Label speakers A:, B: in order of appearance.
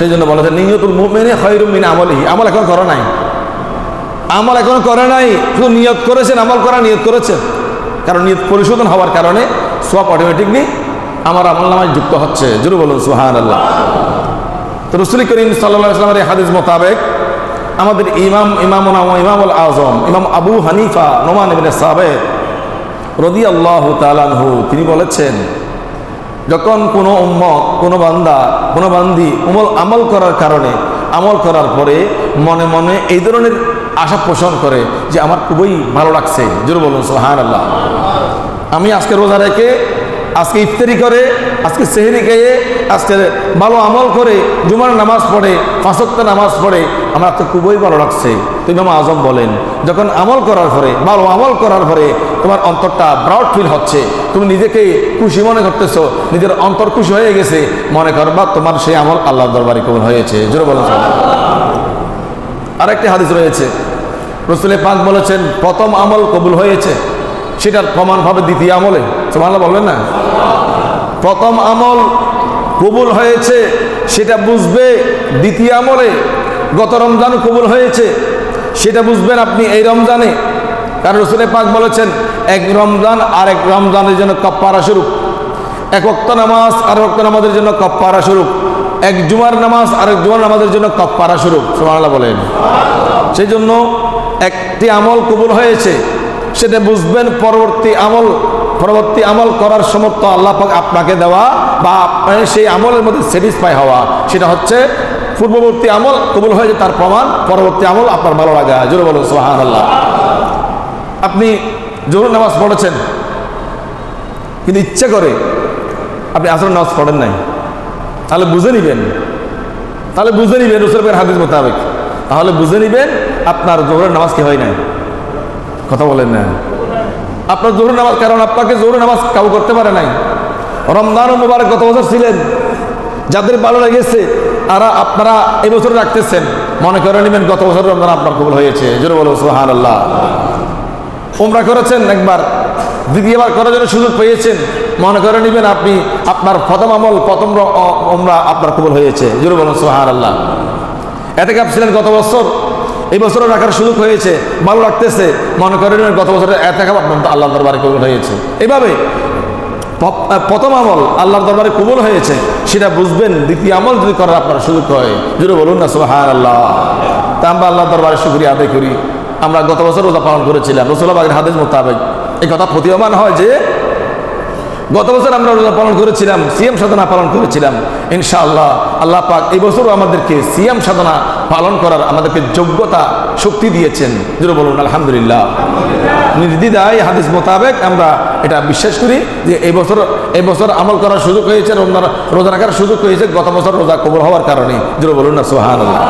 A: সেই জন্য বলেছেন নিয়তুল মুমিনি খায়রুম মিন আমলিহি। আমল এখন করে নাই, আমল এখনো করে নাই, শুধু নিয়ত করেছেন, আমল করা নিয়ত করেছেন। কারণ নিয়ত পরিশোধন হওয়ার কারণে সওয়াব অটোমেটিকলি আমার আমলনামায় যুক্ত হচ্ছে। জোরে বলুন সুবহানাল্লাহ। তো রাসূল করিম সাল্লাল্লাহু আলাইহি ওয়াসাল্লামের হাদিস মোতাবেক আমাদের ইমামুল আযম ইমাম আবু হানিফা নোমান ইবনে সাবিত রাদিয়াল্লাহু তাআলা আনহু তিনি বলেছেন, যখন কোনো উম্মত, কোনো বান্দা, কোনো বান্দি আমল করার কারণে, আমল করার পরে মনে মনে এই ধরনের আশা পোষণ করে যে আমার খুবই ভালো লাগছে, জোরে বলুন সুবহানাল্লাহ, আমি আজকে রোজা রেখে, আজকে ইফতারি করে, আজকে সেহরি খেয়ে, আজকে ভালো আমল করে, জুমার নামাজ পড়ে, 5 ওয়াক্ত নামাজ পড়ে, আমার তো খুবই ভালো লাগছে। তো ইমাম আজম বলেন, যখন আমল করার পরে, ভালো আমল করার পরে তোমার অন্তরটা প্রাউড ফিল হচ্ছে, তুমি নিজেকে খুশি মনে করতেছো, নিজের অন্তর খুশি হয়ে গেছে, মনে করবা তোমার সেই আমল আল্লাহর দরবারে কবুল হয়েছে। জোরে বলুন। আরেকটি হাদিস রয়েছে, রাসূল পাক বলেছেন, প্রথম আমল কবুল হয়েছে সেটার প্রমাণ পাবে দ্বিতীয় আমলে। সুবহানাল্লাহ বলবেন না? প্রথম আমল কবুল হয়েছে সেটা বুঝবে দ্বিতীয় আমলে। গত রমজান কবুল হয়েছে সেটা বুঝবেন আপনি এই রমজানে। কারণ রাসূল পাক বলেছেন, এক রমজান আর এক রমজানের জন্য কাফারা স্বরূপ, এক ওয়াক্ত নামাজ আর ওয়াক্ত নামাজের জন্য কাফারা স্বরূপ, এক জুমার নামাজ আর এক জুমার নামাজের জন্য কাফারা স্বরূপ। সুবহানাল্লাহ বলেন। সেই জন্য একটি আমল কবুল হয়েছে সেটা বুঝবেন পরবর্তী আমল করার সমর্থ আল্লাহ পাক আপনাকে দেওয়া, বা আপনার সেই আমলের মধ্যে স্যাটিসফাই হওয়া, সেটা হচ্ছে পূর্ববর্তী আমল কবুল হয়েছে তার প্রমাণ, পরবর্তী আমল আপনার ভালো লাগা। জোরে বলুন সুবহানাল্লাহ। আপনি জোহর নামাজ পড়েছেন কিন্তু ইচ্ছে করে আপনি আসরের নামাজ পড়েন নাই, তাহলে বুঝে নিবেন রাসূলের হাদিস মোতাবেক, তাহলে বুঝে নিবেন আপনার জোহরের নামাজ কি হয় নাই। কথা বলেন না? আপনার জোহর নামাজ, কারণ আপনাকে জোহর নামাজ কাউ করতে পারে নাই। রমজান মুবারক গত বছর ছিলেন, যাদের ভালো লেগেছে আর আপনারা এই বছর রাখতেছেন, মনে করে নেবেন গত বছর রমজান আপনার কবুল হয়েছে। জোরে বলুন সুবহানাল্লাহ। উমরা করেছেন একবার, দ্বিতীয়বার করার জন্য সুযোগ পেয়েছেন, মনে করে নেবেন আপনি আপনার প্রথম আমল, প্রথম উমরা আপনার কবুল হয়েছে। জোরে বলুন সুবহানাল্লাহ। ইতিকাফ ছিলেন গত বছর, এই বছরও রাখার সুযোগ হয়েছে, ভালো লাগতেছে, মনে করেন গত বছরের ইতিকাফ আপনার আল্লাহর দরবারে কবুল হয়েছে। এইভাবে প্রথম আমল আল্লাহর দরবারে কবুল হয়েছে সেটা বুঝবেন দ্বিতীয় আমল যদি করার আপনার সুযোগ হয়। জোরে বলুন না সুবহানাল্লাহ। তা আমরা আল্লাহর দরবারে শুকরিয়া আদায় করি। আমরা গত বছর রোজা পালন করেছিলাম, রাসূলুল্লাহ পাকের হাদিস মোতাবেক এই কথা প্রতীয়মান হয় যে গত বছর আমরা রোজা পালন করেছিলাম, সিয়াম সাধনা পালন করেছিলাম। ইনশাআল্লাহ আল্লাহ পাক এই বছরও আমাদেরকে সিয়াম সাধনা পালন করার আমাদেরকে যোগ্যতা, শক্তি দিয়েছেন। জোরে বলুন আলহামদুলিল্লাহ। নির্দ্বিধায় হাদিস মোতাবেক আমরা এটা বিশ্বাস করি যে এই বছর আমল করার সুযোগ হয়েছে, রোজা রাখার সুযোগ হয়েছে গত বছর রোজা কবুল হওয়ার কারণে। জোরে বলুন না সুবহানাল্লাহ।